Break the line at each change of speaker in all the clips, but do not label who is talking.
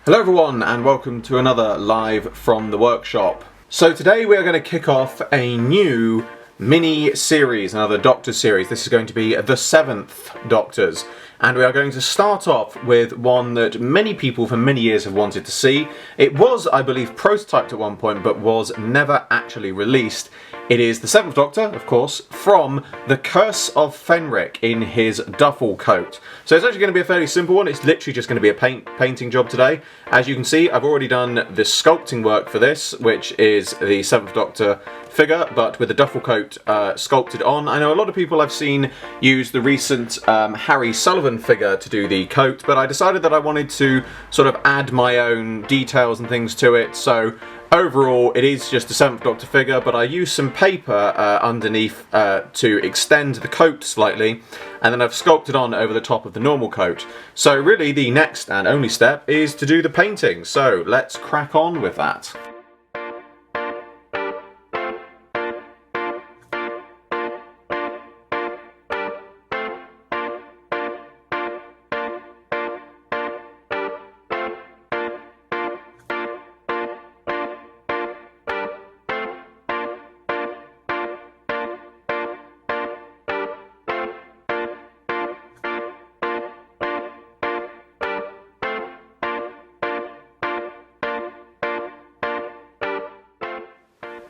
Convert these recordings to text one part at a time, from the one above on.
Hello everyone and welcome to another live from the workshop. So today we are going to kick off a new mini series, another Doctor series. This is going to be the 7th Doctors, and we are going to start off with one that many people for many years have wanted to see. It was, I believe, prototyped at one point but was never actually released. It is the 7th Doctor, of course, from The Curse of Fenric in his duffel coat. So it's actually going to be a fairly simple one. It's literally just going to be a painting job today. As you can see, I've already done the sculpting work for this, which is the 7th Doctor figure, but with the duffel coat sculpted on. I know a lot of people I've seen use the recent Harry Sullivan figure to do the coat, but I decided that I wanted to sort of add my own details and things to it. So overall, it is just a 7th Doctor figure, but I used some paper underneath to extend the coat slightly, and then I've sculpted on over the top of the normal coat. So really, the next and only step is to do the painting. So let's crack on with that.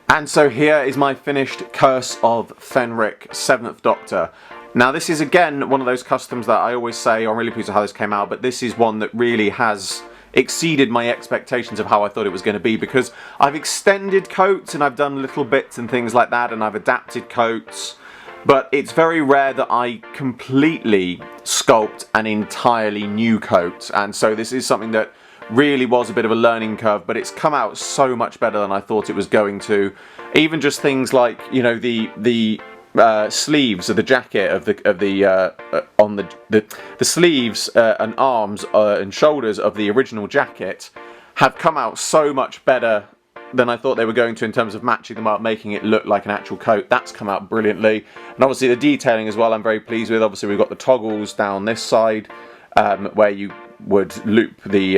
And so here is my finished Curse of Fenric 7th Doctor. Now this is again one of those customs that I always say, I'm really pleased with how this came out, but this is one that really has exceeded my expectations of how I thought it was going to be, because I've extended coats and I've done little bits and things like that, and I've adapted coats, but it's very rare that I completely sculpt an entirely new coat, and so this is something that really was a bit of a learning curve, but it's come out so much better than I thought it was going to. Even just things like, you know, the sleeves of the jacket of the sleeves and arms and shoulders of the original jacket have come out so much better than I thought they were going to in terms of matching them up, making it look like an actual coat. That's come out brilliantly, and obviously the detailing as well I'm very pleased with. Obviously we've got the toggles down this side where you would loop the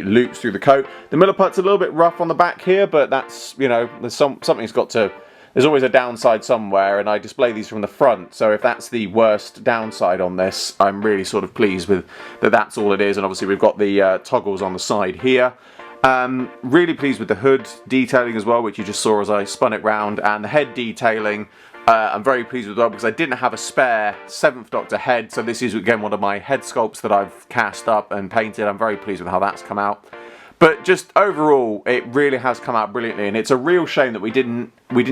loops through the coat. The Milliput's a little bit rough on the back here, but that's, you know, there's there's always a downside somewhere, and I display these from the front, so if that's the worst downside on this, I'm really sort of pleased with that's all it is. And obviously we've got the toggles on the side here. Really pleased with the hood detailing as well, which you just saw as I spun it round, and the head detailing I'm very pleased with as well, because I didn't have a spare 7th Doctor head, so this is again one of my head sculpts that I've cast up and painted. I'm very pleased with how that's come out. But just overall, it really has come out brilliantly, and it's a real shame that we didn't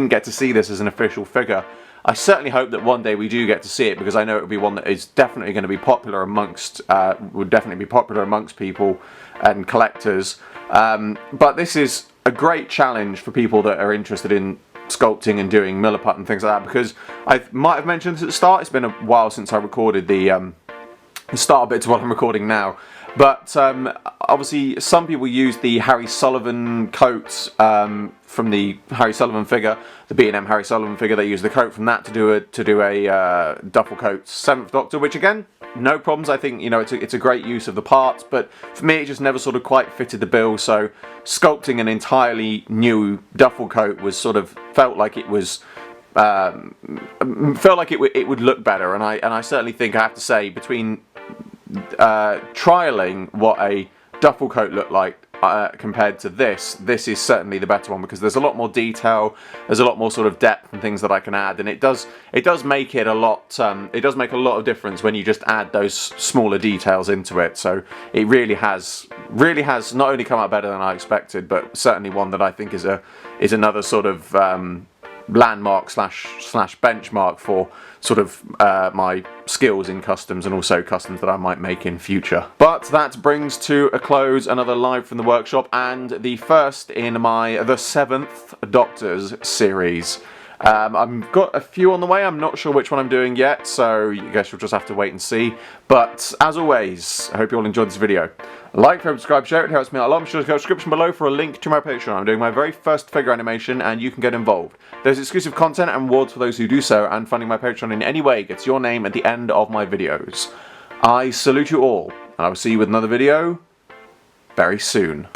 get to see this as an official figure. I certainly hope that one day we do get to see it, because I know it would be one that is definitely going to be popular amongst people and collectors. But this is a great challenge for people that are interested in sculpting and doing Milliput and things like that, because I might have mentioned this at the start, it's been a while since I recorded the start bit to what I'm recording now, but obviously some people use the Harry Sullivan coats from the Harry Sullivan figure, the B&M Harry Sullivan figure. They use the coat from that to do a duffel coat 7th Doctor, which again, no problems. I think, you know, it's a great use of the parts, but for me it just never sort of quite fitted the bill. So sculpting an entirely new duffel coat was sort of felt like it would look better, and I certainly think I have to say, between trialing what a duffel coat looked like compared to this is certainly the better one, because there's a lot more detail, there's a lot more sort of depth and things that I can add, and it does make it a lot. It does make a lot of difference when you just add those smaller details into it. So it really has not only come out better than I expected, but certainly one that I think is another sort of landmark slash benchmark for sort of my skills in customs, and also customs that I might make in future. But that brings to a close another live from the workshop, and the first in my The 7th Doctors series. I've got a few on the way. I'm not sure which one I'm doing yet, so you guys will just have to wait and see. But as always, I hope you all enjoyed this video. Like, favorite, subscribe, share it, it helps me out a lot. Be sure to go to the description below for a link to my Patreon. I'm doing my very first figure animation, and you can get involved. There's exclusive content and rewards for those who do so, and funding my Patreon in any way gets your name at the end of my videos. I salute you all, and I will see you with another video very soon.